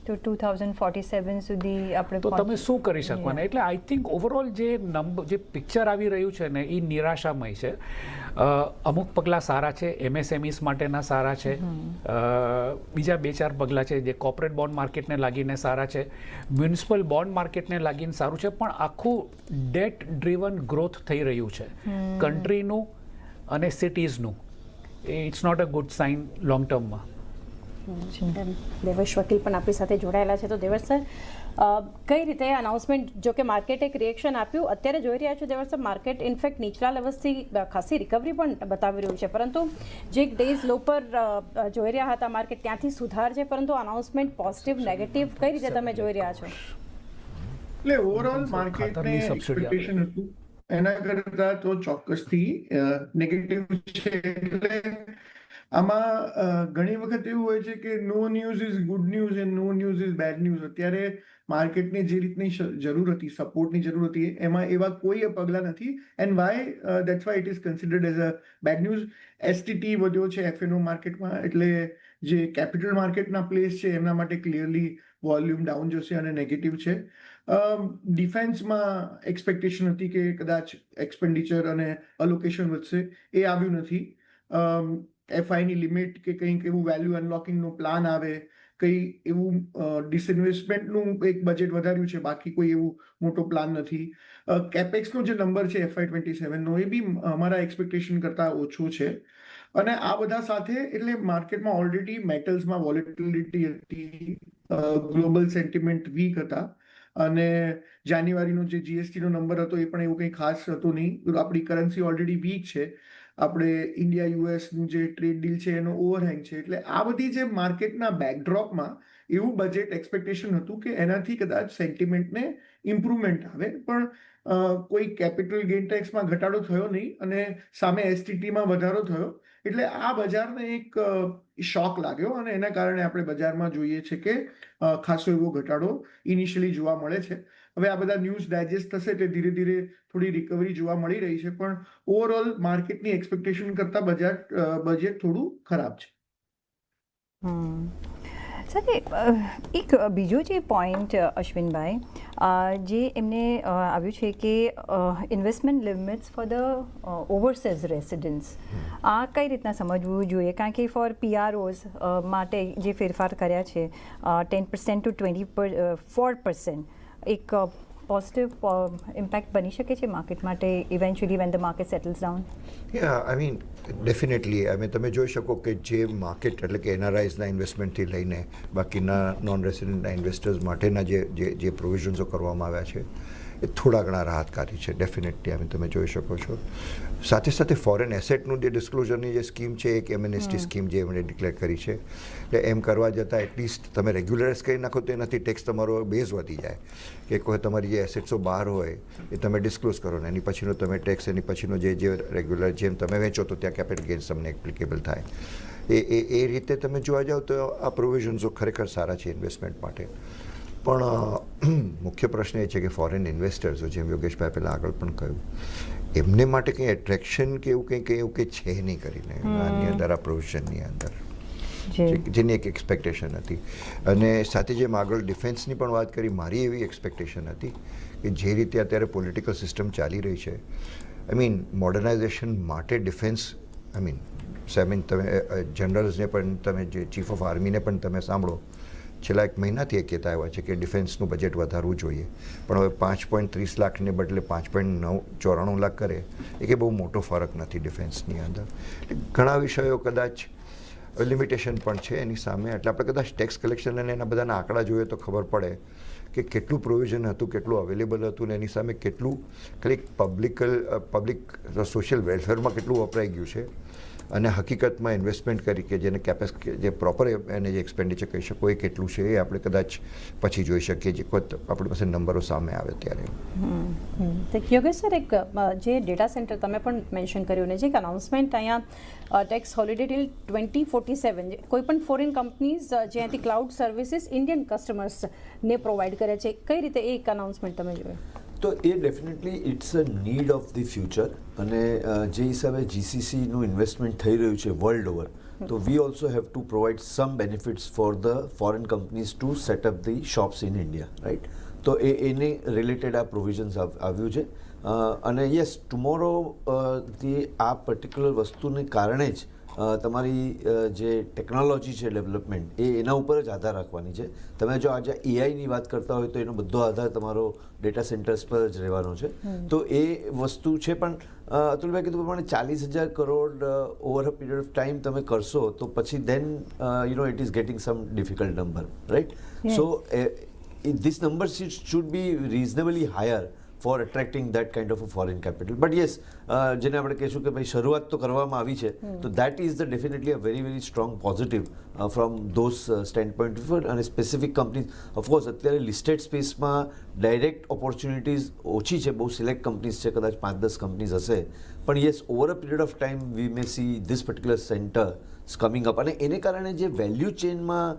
Speaker 4: તો 2047 સુધી આપણે
Speaker 8: તો તમે શું કરી શકવાના? એટલે આઈ થિંક ઓવરઓલ જે પિક્ચર આવી રહ્યું છે ને એ નિરાશામય છે. અમુક પગલાં સારા છે, MSMEs માટેના સારા છે. બીજા 2-4 પગલાં છે જે કોર્પોરેટ બોન્ડ માર્કેટને લાગીને સારા છે, મ્યુનિસિપલ બોન્ડ માર્કેટને લાગીને સારું છે. પણ આખું ડેટ ડ્રીવન ગ્રોથ થઈ રહ્યું છે કન્ટ્રીનું અને સિટીઝનું. It's not a good sign long ટર્મમાં.
Speaker 2: દેવેશ વકીલ પણ આપણી સાથે જોડાયેલા છે. તો દેવેશ સર, કઈ રીતે અનાઉન્સમેન્ટ, જો કે માર્કેટે એક રિએક્શન આપ્યું, અત્યારે જોઈ રહ્યા છો દેવેશ સર, માર્કેટ ઇનફેક્ટ નીચલા લેવલ્સથી ખાસી રિકવરી પણ બતાવી રહ્યું છે, પરંતુ જે એક ડેઝ લો પર જોઈ રહ્યા હતા માર્કેટ, ત્યાંથી સુધાર છે. પરંતુ અનાઉન્સમેન્ટ પોઝિટિવ નેગેટિવ કઈ રીતે તમે જોઈ રહ્યા છો?
Speaker 9: એટલે ઓવરઓલ માર્કેટને એક્સપેક્ટેશન હતું એના કરતા તો ચોક્કસથી નેગેટિવ છે. એટલે આમાં ઘણી વખત એવું હોય છે કે no news is good news and no news is bad news. અત્યારે માર્કેટને જે રીતની જરૂર હતી, સપોર્ટની જરૂર હતી, એમાં એવા કોઈ પગલાં નથી. And why that's why it is considered as a bad news. STT વધ્યો છે FNO માર્કેટમાં, એટલે જે કેપિટલ માર્કેટના પ્લેસ છે એમના માટે ક્લિયરલી વોલ્યુમ ડાઉન જશે અને નેગેટિવ છે. ડિફેન્સમાં એક્સપેક્ટેશન હતી કે કદાચ એક્સપેન્ડિચર અને અલોકેશન વધશે, એ આવ્યું નથી. FIની લિમિટ કે કંઈક એવું વેલ્યુ અનલોકિંગનો પ્લાન આવે, કંઈ એવું ડિસઇન્વેસ્ટમેન્ટનું એક બજેટ વધાર્યું છે, બાકી કોઈ એવું મોટો પ્લાન નથી. કેપેક્સનો જે નંબર છે FY27નો એ બી અમારા એક્સપેક્ટેશન કરતાં ઓછો છે. અને આ બધા સાથે એટલે માર્કેટમાં ઓલરેડી મેટલ્સમાં વોલેટિલિટી હતી, ગ્લોબલ સેન્ટિમેન્ટ વીક હતા. અને જાન્યુઆરીનો જે GSTનો નંબર હતો એ પણ એવું કંઈ ખાસ હતું નહીં. આપણી કરન્સી ઓલરેડી વીક છે. આપણે ઇન્ડિયા USનું જે ટ્રેડ ડીલ છે એનો ઓવરહેંગ છે. એટલે આ બધી જે માર્કેટના બેકડ્રોપમાં એવું બજેટ એક્સપેક્ટેશન હતું કે એનાથી કદાચ સેન્ટિમેન્ટને ઇમ્પ્રુવમેન્ટ આવે, પણ કોઈ કેપિટલ ગેઇન ટેક્સમાં ઘટાડો થયો નહીં અને સામે STTમાં વધારો થયો. એટલે આ બજારને એક શોક લાગ્યો અને એના કારણે આપણે બજારમાં જોઈએ છે કે ખાસો એવો ઘટાડો ઇનિશિયલી જોવા મળે છે. હવે આ બધા ન્યૂઝ ડાયજેસ્ટ થશે એટલે ધીરે ધીરે થોડી રિકવરી જોવા મળી રહી છે, પણ ઓવરઓલ માર્કેટની એક્સપેક્ટેશન કરતાં બજેટ થોડું ખરાબ છે.
Speaker 4: સાથે એક બીજો જે પોઈન્ટ અશ્વિનભાઈ, જે એમને આવ્યું છે કે investment limits for the overseas residents, આ કઈ રીતના સમજવું જોઈએ? કારણ કે ફોર PROs માટે જે ફેરફાર કર્યા છે 10% to 24%, એક પોઝિટિવ ઇમ્પેક્ટ બની શકે છે માર્કેટ માટે eventually when the market settles down?
Speaker 3: I mean definitely. તમે જોઈ શકો કે જે માર્કેટ એટલે કે NRIsના ઇન્વેસ્ટમેન્ટથી લઈને બાકીના નોન રેસિડેન્ટના ઇન્વેસ્ટર્સ માટેના જે પ્રોવિઝન્સો કરવામાં આવ્યા છે એ થોડા ઘણા રાહતકારી છે ડેફિનેટલી. આમ તમે જોઈ શકો છો. સાથે સાથે ફોરેન એસેટનું જે ડિસ્ક્લોઝરની જે સ્કીમ છે એક એમએનએસટી સ્કીમ જે એમણે ડિક્લેર કરી છે, એટલે એમ કરવા જતાં એટલીસ્ટ તમે રેગ્યુલરાઇઝ કરી નાખો તો એનાથી ટેક્સ તમારો બેઝ વધી જાય કે કોઈ તમારી જે એસેટ્સો બહાર હોય એ તમે ડિસ્ક્લોઝ કરો ને એની પછીનો તમે ટેક્સ, એની પછીનો જે રેગ્યુલર જેમ તમે વેચો તો ત્યાં કેપિટલ ગેઇન્સ તમને એપ્લિકેબલ થાય. એ રીતે તમે જોવા જાઓ તો આ પ્રોવિઝન્સો ખરેખર સારા છે ઇન્વેસ્ટમેન્ટ માટે. પણ મુખ્ય પ્રશ્ન એ છે કે ફોરેન ઇન્વેસ્ટર્સો, જેમ યોગેશભાઈ પહેલાં આગળ પણ કહ્યું, એમને માટે કંઈ એટ્રેક્શન કે એવું કંઈ છે નહીં કરીને આની અંદર, આ પ્રોવિઝનની અંદર, જેની એક એક્સપેક્ટેશન હતી. અને સાથે જેમ આગળ ડિફેન્સની પણ વાત કરી, મારી એવી એક્સપેક્ટેશન હતી કે જે રીતે અત્યારે પોલિટિકલ સિસ્ટમ ચાલી રહી છે, આઈ મીન મોડર્નાઇઝેશન માટે ડિફેન્સ, આઈ મીન તમે જનરલ્સને પણ, તમે જે ચીફ ઓફ આર્મીને પણ તમે સાંભળો, છેલ્લા એક મહિનાથી એ કહેતા આવ્યા છે કે ડિફેન્સનું બજેટ વધારવું જોઈએ. પણ હવે 5.30 લાખને બદલે 5.94 લાખ કરે એ કે બહુ મોટો ફરક નથી ડિફેન્સની અંદર. ઘણા વિષયો કદાચ લિમિટેશન પણ છે એની સામે. એટલે આપણે કદાચ ટેક્સ કલેક્શન અને એના બધાના આંકડા જોઈએ તો ખબર પડે કે કેટલું પ્રોવિઝન હતું, કેટલું અવેલેબલ હતું ને એની સામે કેટલું ખાલી પબ્લિક સોશિયલ વેલફેરમાં કેટલું વપરાઈ ગયું છે, અને હકીકતમાં ઇન્વેસ્ટમેન્ટ કરી કે જેને જે પ્રોપર એને જે એક્સપેન્ડિચર કહી શકો એ કેટલું છે એ આપણે કદાચ પછી જોઈ શકીએ જે આપણી પાસે નંબરો સામે આવે ત્યારે.
Speaker 2: યોગેશ સર, એક જે ડેટા સેન્ટર તમે પણ મેન્શન કર્યું ને, જે એક અનાઉન્સમેન્ટ અહીંયા ટેક્સ હોલિડે ટિલ 2047 કોઈ પણ ફોરેન કંપનીઝ જ્યાંથી ક્લાઉડ સર્વિસીસ ઇન્ડિયન કસ્ટમર્સને પ્રોવાઈડ કરે છે, કઈ રીતે એક અનાઉન્સમેન્ટ તમે જોયું?
Speaker 5: તો એ definitely it's a need of the future. અને જે હિસાબે જીસીસીનું ઇન્વેસ્ટમેન્ટ થઈ રહ્યું છે વર્લ્ડ ઓવર, તો we also have to provide some benefits for the foreign companies to set up the shops in India, right? તો એને રિલેટેડ આ પ્રોવિઝન્સ આવ્યું છે. અને યસ, ટુમોરો આ પર્ટિક્યુલર વસ્તુને કારણે જ તમારી જે ટેકનોલોજી છે ડેવલપમેન્ટ એના ઉપર જ આધાર રાખવાની છે. તમે જો આજે એઆઈની વાત કરતા હોય તો એનો બધો આધાર તમારો ડેટા સેન્ટર્સ પર જ રહેવાનો છે. તો એ વસ્તુ છે. પણ અતુલભાઈ કીધું પ્રમાણે 40,000 crore over a period of time તમે કરશો તો પછી then it is getting some difficult number, right? So this number should be reasonably higher for attracting that kind of a foreign capital. But yes, જેને આપણે કહીશું કે ભાઈ શરૂઆત તો કરવામાં આવી છે, તો that is the definitely a very very strong positive from those stand point of અને સ્પેસિફિક કંપનીઝ. ઓફકોર્સ અત્યારે લિસ્ટેડ સ્પેસમાં ડાયરેક્ટ ઓપોર્ચ્યુનિટીઝ ઓછી છે, બહુ સિલેક્ટ કંપનીઝ છે, કદાચ 5-10 કંપનીઝ હશે. પણ yes, over a period of time V May see this particular centre coming up. અને એને કારણે જે વેલ્યુ ચેનમાં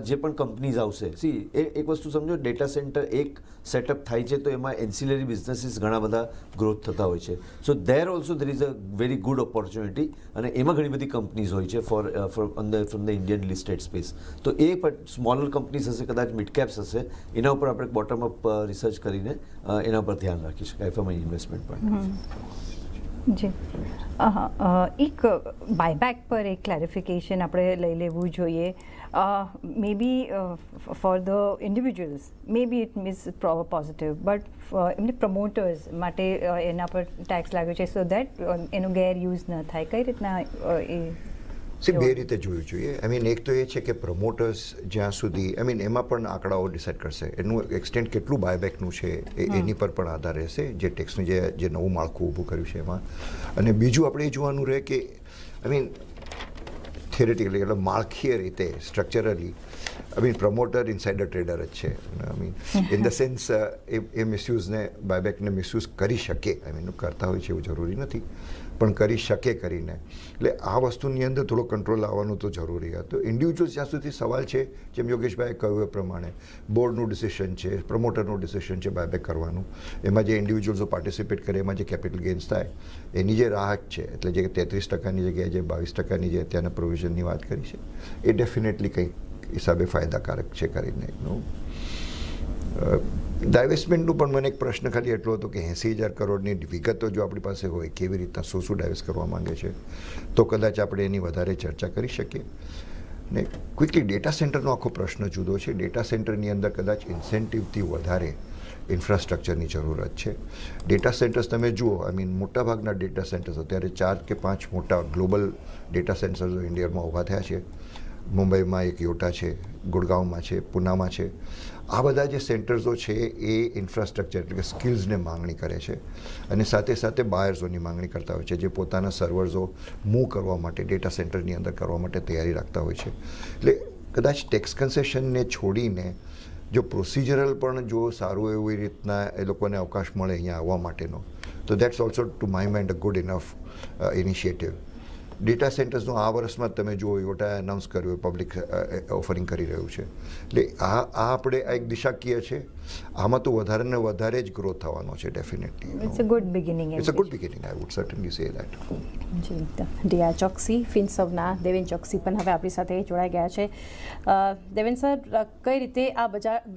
Speaker 5: જે પણ કંપનીઝ આવશે, સી એક વસ્તુ સમજો, ડેટા સેન્ટર એક સેટઅપ થાય છે તો એમાં એન્સિલરી બિઝનેસીસ ઘણા બધા ગ્રોથ થતા હોય છે. So there also there is a very good opportunity, અને એમાં ઘણી બધી કંપનીઝ હોય છે from the Indian listed space. તો એ પણ સ્મોલર કંપનીઝ હશે, કદાચ મિડ કેપ્સ હશે, એના ઉપર આપણે બોટમ અપ રિસર્ચ કરીને એના પર ધ્યાન રાખી શકાય ફ્રોમ ઇન્વેસ્ટમેન્ટ પોઈન્ટ.
Speaker 4: જી, એક બાયબેક પર એક ક્લેરિફિકેશન આપણે લઈ લેવું જોઈએ. Maybe for the individuals maybe it means positive, but એમને પ્રમોટર્સ માટે એના પર ટેક્સ લાગ્યો છે, સો દેટ એનો ગેરયુઝ ન થાય. કઈ રીતના
Speaker 3: બે રીતે જોવું જોઈએ. આઈ મીન, એક તો એ છે કે પ્રમોટર્સ જ્યાં સુધી, આઈ મીન એમાં પણ આંકડાઓ ડિસાઇડ કરશે, એનું એક્સટેન્ટ કેટલું બાયબેકનું છે એની પર પણ આધાર રહેશે, જે ટેક્સનું જે નવું માળખું ઊભું કર્યું છે એમાં. અને બીજું આપણે એ જોવાનું રહે કે આઈ મીન થિયરેટિકલી, એટલે માળખીય રીતે, structurally, I mean promoter insider trader જ છે. I mean in the sense એ મિસયુઝને, બાયબેકને મિસયુઝ કરી શકે, આઈ મીન કરતા હોય છે એવું જરૂરી નથી, પણ કરી શકે કરીને. એટલે આ વસ્તુની અંદર થોડો કંટ્રોલ લાવવાનું તો જરૂરી હતું. ઇન્ડિવિજ્યુઅલ્સ જ્યાં સુધી સવાલ છે, જેમ યોગેશભાઈએ કહ્યું એ પ્રમાણે, બોર્ડનું ડિસિશન છે, પ્રમોટરનું ડિસિશન છે બાયબેક કરવાનું, એમાં જે ઇન્ડિવિજ્યુઅલ્સો પાર્ટિસિપેટ કરે, એમાં જે કેપિટલ ગેઇન્સ થાય એની જે રાહત છે, એટલે જે 33%ની જગ્યાએ જે 22%ની જે અત્યારના પ્રોવિઝનની વાત કરી છે, એ ડેફિનેટલી કંઈક હિસાબે ફાયદાકારક છે કરીને. ડાયવેસ્ટમેન્ટનું પણ મને એક પ્રશ્ન ખાલી એટલો હતો કે 80,000 કરોડની વિગતો જો આપણી પાસે હોય, કેવી રીતના શું ડાયવેસ્ટ કરવા માંગે છે, તો કદાચ આપણે એની વધારે ચર્ચા કરી શકીએ. ને ક્વિકલી ડેટા સેન્ટરનો આખો પ્રશ્ન જુદો છે. ડેટા સેન્ટરની અંદર કદાચ ઇન્સેન્ટિવથી વધારે ઇન્ફ્રાસ્ટ્રક્ચરની જરૂરત છે. ડેટા સેન્ટર્સ તમે જુઓ, આઈ મીન મોટાભાગના ડેટા સેન્ટર્સ અત્યારે 4 કે 5 મોટા ગ્લોબલ ડેટા સેન્ટર્સ ઇન્ડિયામાં ઊભા થયા છે, મુંબઈમાં એક યોટા છે, ગુડગાંવમાં છે, પુનામાં છે. આ બધા જે સેન્ટર્સો છે એ ઇન્ફ્રાસ્ટ્રક્ચર એટલે કે સ્કિલ્સને માંગણી કરે છે અને સાથે સાથે બાયર્સોની માંગણી કરતા હોય છે જે પોતાના સર્વર્સો મૂવ કરવા માટે ડેટા સેન્ટરની અંદર કરવા માટે તૈયારી રાખતા હોય છે. એટલે કદાચ ટેક્સ કન્સેશનને છોડીને જો પ્રોસિજરલ પણ જો સારું એવી રીતના એ લોકોને અવકાશ મળે અહીંયા આવવા માટેનો, તો that's also to my mind a good enough initiative. Data સેન્ટર્સનું આ વર્ષમાં તમે જુઓ યોટાએ અનાઉન્સ કર્યું, પબ્લિક ઓફરિંગ કરી રહ્યું છે. એટલે આ આપણે આ એક દિશાકીય છે. આમાં તો વધારે ને વધારે જ ગ્રોથ થવાનો છે definitely.
Speaker 4: It's a good beginning.
Speaker 3: It's a good beginning, I would certainly say that.
Speaker 4: જી
Speaker 2: ડીઆર ચોકસી, ફિનસર્વના દેવેન ચોકસી પણ હવે આપણી સાથે જોડાઈ ગયા છે. દેવેન સર, કઈ રીતે આ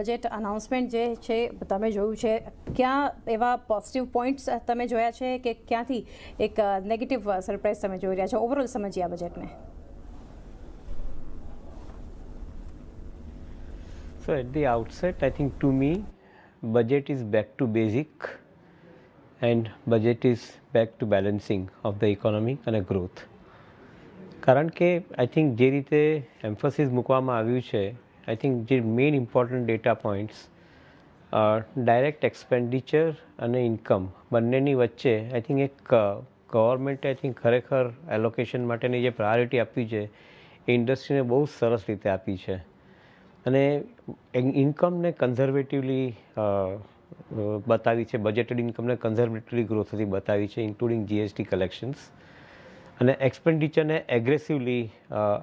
Speaker 2: બજેટ અનાઉન્સમેન્ટ જે છે તમે જોયું છે, ક્યાં એવા પોઝિટિવ પોઈન્ટ્સ તમે જોયા છે કે ક્યાંથી એક નેગેટિવ સરપ્રાઇઝ તમે જોઈ રહ્યા છો? ઓવરઓલ સમજીએ આ બજેટને.
Speaker 10: So at the outset, I think to me, budget is back to basic and budget is back to balancing of the economy and growth. કારણ કે આઈ થિંક જે રીતે એમ્ફોસિસ મૂકવામાં આવ્યું છે, આઈ થિંક જે main important data points direct expenditure અને ઇન્કમ બંનેની વચ્ચે આઈ થિંક એક ગવર્મેન્ટે આઈ થિંક ખરેખર એલોકેશન માટેની જે પ્રાયોરિટી આપી છે એ ઇન્ડસ્ટ્રીને બહુ સરસ રીતે આપી છે અને ઇન્કમને કન્ઝર્વેટિવલી બતાવી છે, બજેટેડ ઇન્કમને કન્ઝર્વેટિવલી ગ્રોથ થતી બતાવી છે, ઇન્ક્લુડિંગ જીએસટી કલેક્શન્સ, અને એક્સપેન્ડિચરને એગ્રેસિવલી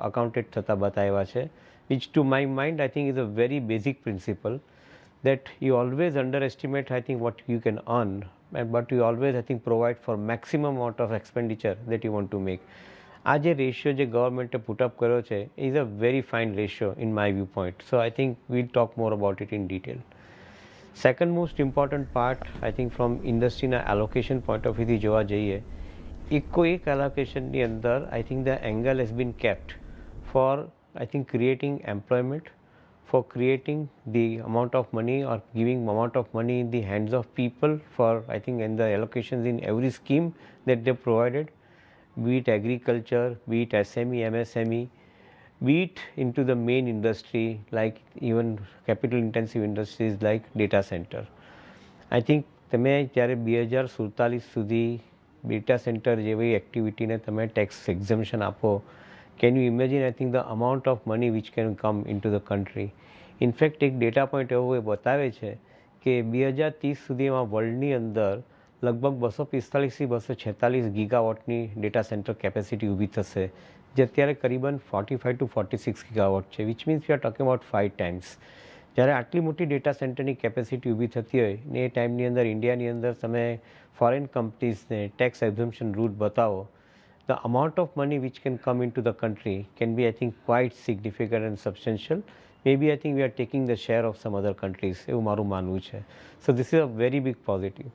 Speaker 10: અકાઉન્ટેડ થતા બતાવ્યા છે, which two my mind I think is a very basic principal that you always underestimate I think what you can earn, but you always I think provide for maximum amount of expenditure that you want to make. આ જે રેશિયો જે ગવર્મેન્ટે પુટઅપ કર્યો છે is a very fine ratio in my view point. So I think we'll talk more about it in detail. Second most important part I think from ઇન્ડસ્ટ્રીના એલોકેશન પોઈન્ટ ઓફ વ્યૂથી જોવા જઈએ, એક એલોકેશનની અંદર I think the angle has been kept for I think creating employment, for creating the amount of money or giving amount of money in the hands of people for I think in the allocations in every scheme that they provided, be it agriculture, be it SME, MSME, be it into the main industry like even capital intensive industries like data center. I think તમે જ્યારે 2047 સુધી ડેટા સેન્ટર જેવી એક્ટિવિટીને તમે ટેક્સ એક્ઝમ્પશન આપો, can you imagine I think the amount of money which can come into the country. In fact એક ડેટા પોઈન્ટ એવો બતાવે છે કે 2030 સુધીમાં વર્લ્ડની અંદર લગભગ 245 થી 246 ગીગાવોટની ડેટા સેન્ટર કેપેસિટી ઊભી થશે, જે અત્યારે કરીબન 45 to 46 ગીગાવોટ છે, which means we are talking about 5 times. જ્યારે આટલી મોટી ડેટા સેન્ટરની કેપેસિટી ઊભી થતી હોય ને એ ટાઈમની અંદર ઇન્ડિયાની અંદર તમે ફોરેન કંપનીઝને ટેક્સ એક્ઝમ્પશન રૂટ બતાવો, the amount of money which can come into the country can be I think quite significant and substantial. Maybe I think we are taking the share of some other countries, એવું મારું માનવું છે. So this is a very big positive.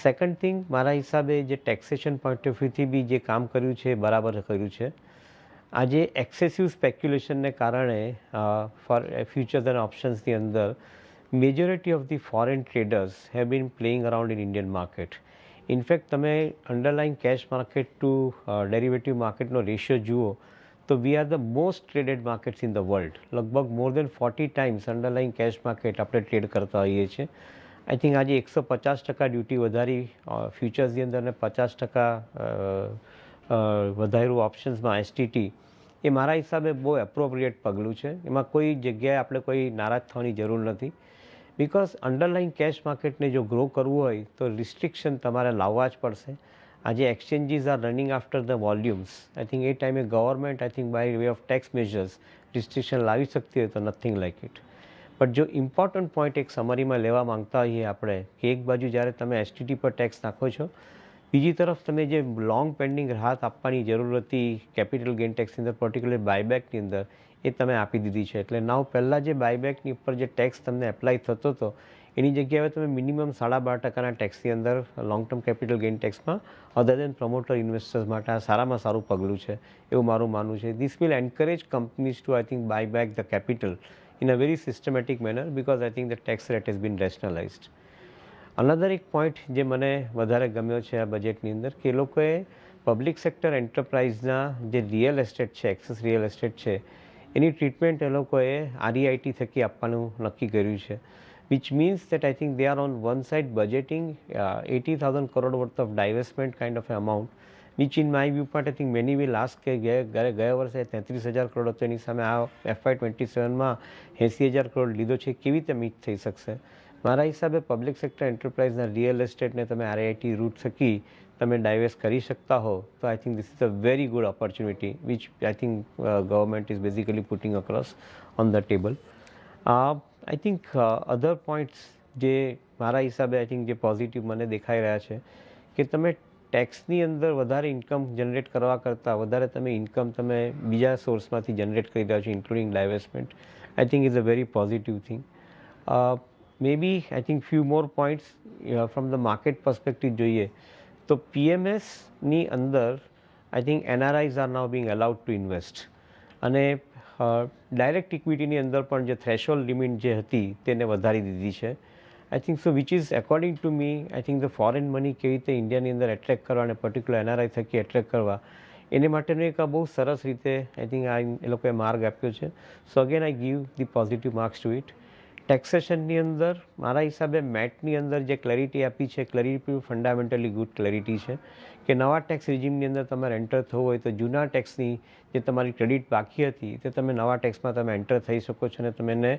Speaker 10: Second thing, મારા હિસાબે જે ટેક્સેશન પોઈન્ટ ઓફ વ્યૂથી બી જે કામ કર્યું છે બરાબર કર્યું છે. આજે એક્સેસિવ સ્પેક્યુલેશનને કારણે ફોર ફ્યુચર્સ એન્ડ ઓપ્શન્સની અંદર majority of the foreign traders have been playing around in Indian market. In fact તમે underline cash market to derivative માર્કેટનો રેશિયો જુઓ તો we are the most traded markets in the world. લગભગ more than 40 times underline cash market આપણે ટ્રેડ કરતા હોઈએ છીએ. આઈ થિંક આજે 150% ડ્યુટી વધારી ફ્યુચર્સની અંદર અને 50% વધાર્યું ઓપ્શન્સમાં એસટીટી, એ મારા હિસાબે બહુ એપ્રોપ્રિએટ પગલું છે. એમાં કોઈ જગ્યાએ આપણે કોઈ નારાજ થવાની જરૂર નથી, બિકોઝ અંડરલાઇન કેશ માર્કેટને જો ગ્રો કરવું હોય તો રિસ્ટ્રિક્શન તમારે લાવવા જ પડશે. આજે exchanges are running after the volumes. I think એ ટાઈમે government I think by way of tax measures restriction લાવી શકતી હોય તો નથિંગ લાઇક ઇટ. બટ જો ઇમ્પોર્ટન્ટ પોઈન્ટ એક સમરીમાં લેવા માંગતા હોઈએ આપણે કે એક બાજુ જ્યારે તમે એસટીટી પર ટેક્સ નાખો છો, બીજી તરફ તમે જે લોંગ પેન્ડિંગ રાહત આપવાની જરૂર હતી કેપિટલ ગેઇન ટેક્સની અંદર, પર્ટિક્યુલર બાયબેકની અંદર, એ તમે આપી દીધી છે. એટલે નાવ પહેલાં જે બાયબેકની ઉપર જે ટેક્સ તમને એપ્લાય થતો હતો એની જગ્યાએ તમે મિનિમમ 12.5% ટેક્સની અંદર લોંગ ટર્મ કેપિટલ ગેઇન ટેક્સમાં અધર દેન પ્રમોટર ઇન્વેસ્ટર્સ માટે આ સારામાં સારું પગલું છે એવું મારું માનવું છે. This will encourage companies to I think buy back the capital in a very systematic manner, because I think the tax rate has been rationalised. Another એક પોઈન્ટ જે મને વધારે ગમ્યો છે આ બજેટની અંદર કે એ લોકોએ પબ્લિક સેક્ટર એન્ટરપ્રાઇઝના જે રિયલ એસ્ટેટ છે, એક્સેસ રિયલ એસ્ટેટ છે, એની ટ્રીટમેન્ટ એ લોકોએ REIT થકી આપવાનું નક્કી કર્યું છે, which means that I think they are on one side budgeting 80,000 crore worth of divestment kind of amount, which in my viewpoint I think many will ask કે ગયા વર્ષે 33,000 કરોડ હતો, એની સામે આ FY27માં 80,000 કરોડ લીધો છે, કેવી રીતે મીટ થઈ શકશે? મારા હિસાબે પબ્લિક સેક્ટર એન્ટરપ્રાઇઝના રિયલ એસ્ટેટને તમે REIT રૂટ થકી તમે ડાયવેસ્ટ કરી શકતા હો, તો I think this is a very good opportunity which I think government is basically putting across on the table. I think other points જે મારા હિસાબે આઈ થિંક જે પોઝિટિવ મને દેખાઈ રહ્યા છે કે તમે ટેક્સની અંદર વધારે ઇન્કમ જનરેટ કરવા કરતાં વધારે તમે ઇન્કમ તમે બીજા સોર્સમાંથી જનરેટ કરી રહ્યા છો, including divestment, I think is a very positive thing. maybe I think few more points from the market perspective જોઈએ તો PMS ની અંદર I think NRIs are now being allowed to invest અને ડાયરેક્ટ ઇક્વિટીની અંદર પણ જે થ્રેશોલ્ડ લિમિટ જે હતી તેને વધારી દીધી છે. I think so which is according to me I think the foreign money કેવી રીતે ઇન્ડિયાની અંદર એટ્રેક્ટ કરવા અને પર્ટિક્યુલર NRI થકી એટ્રેક્ટ કરવા એને માટેનો એક બહુ સરસ રીતે આઈ થિંક એ લોકોએ માર્ગ આપ્યો છે. So again I give the positive marks to it. ટેક્સેશનની અંદર મારા હિસાબે મેટની અંદર જે ક્લેરિટી આપી છે, ક્લેરિટી ફંડામેન્ટલી ગુડ ક્લેરિટી છે કે નવા ટેક્સ રિજીમની અંદર તમારે એન્ટર થવું હોય તો જૂના ટેક્સની જે તમારી ક્રેડિટ બાકી હતી તે તમે નવા ટેક્સમાં તમે એન્ટર થઈ શકો છો અને તમે એને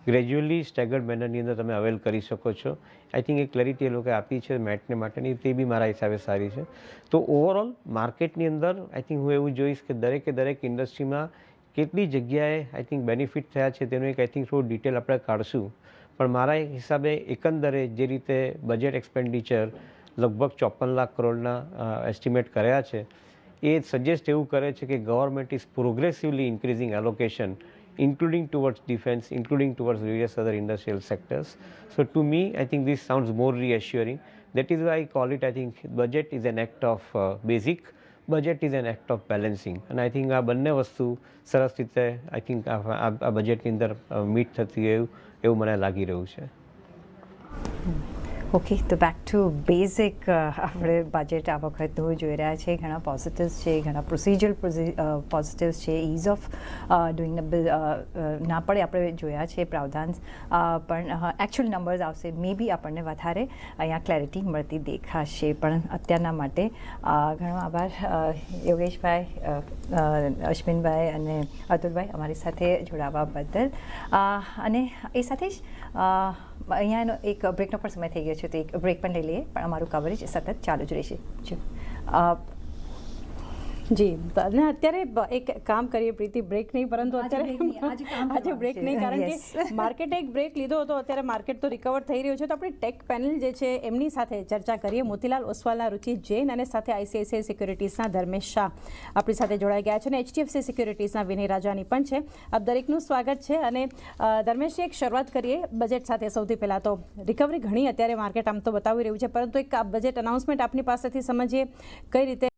Speaker 10: ગ્રેજ્યુઅલી સ્ટેગર્ડ મેનરની અંદર તમે અવેલ કરી શકો છો. આઈ થિંક એ ક્લેરિટી એ લોકોએ આપી છે મેટને માટેની, તે બી મારા હિસાબે સારી છે. તો ઓવરઓલ માર્કેટની અંદર આઈ થિંક હું એવું જોઈશ કે દરેક ઇન્ડસ્ટ્રીમાં કેટલી જગ્યાએ આઈ થિંક બેનિફિટ થયા છે તેનું એક આઈ થિંક થોડું ડિટેલ આપણે કાઢશું. પણ મારા હિસાબે એકંદરે જે રીતે બજેટ એક્સપેન્ડિચર લગભગ 54 લાખ કરોડના એસ્ટિમેટ કર્યા છે એ સજેસ્ટ એવું કરે છે કે government is progressively increasing allocation including towards defense, including towards various other industrial sectors. So to me, I think this sounds more reassuring. That is why I call it, I think budget is an act of basic, budget is an act of balancing. And I think આ બંને વસ્તુ સરસ રીતે I think આ બજેટની અંદર મીટ થતી એવું મને લાગી રહ્યું છે.
Speaker 4: ઓકે, તો બેક ટુ બેઝિક આપણે બજેટ આ વખતનું જોઈ રહ્યા છે. ઘણા પોઝિટિવ્સ છે, ઘણા પ્રોસિજરલ પોઝિટિવ્સ છે, ઇઝ ઓફ ડુઈંગ ના પડે આપણે જોયા છે પ્રાવધાન, પણ એકચ્યુઅલ નંબર્સ આવશે મે બી આપણને વધારે અહીંયા ક્લેરિટી મળતી દેખાશે. પણ અત્યારના માટે ઘણો આભાર યોગેશભાઈ, અશ્વિનભાઈ અને અતુલભાઈ અમારી સાથે જોડાવા બદલ. અને એ સાથે જ અહીંયાનો એક બ્રેકનો પણ સમય થઈ ગયો છે, તો એક બ્રેક પણ લઈ લઈએ, પણ અમારું કવરેજ સતત ચાલુ જ રહેશે.
Speaker 2: જી, અને અત્યારે એક કામ કરીએ પ્રીતિ, બ્રેક નહીં પરંતુ અત્યારે આજે બ્રેક નહીં, કારણ કે માર્કેટે એક બ્રેક લીધો હતો, અત્યારે માર્કેટ તો રિકવર થઈ રહ્યું છે. તો આપણી ટેક પેનલ જે છે એમની સાથે ચર્ચા કરીએ. મોતીલાલ ઓસવાલના રુચિ જૈન અને સાથે ICICI સિક્યોરિટીઝના ધર્મેશ શાહ આપણી સાથે જોડાઈ ગયા છે અને HDFC સિક્યોરિટીઝના વિનય રાજાની પણ છે. આપ દરેકનું સ્વાગત છે. અને ધર્મેશજી, એક શરૂઆત કરીએ બજેટ સાથે. સૌથી પહેલાં તો રિકવરી ઘણી અત્યારે માર્કેટ આમ તો બતાવી રહ્યું છે, પરંતુ એક બજેટ અનાઉન્સમેન્ટ આપની પાસેથી સમજીએ કઈ રીતે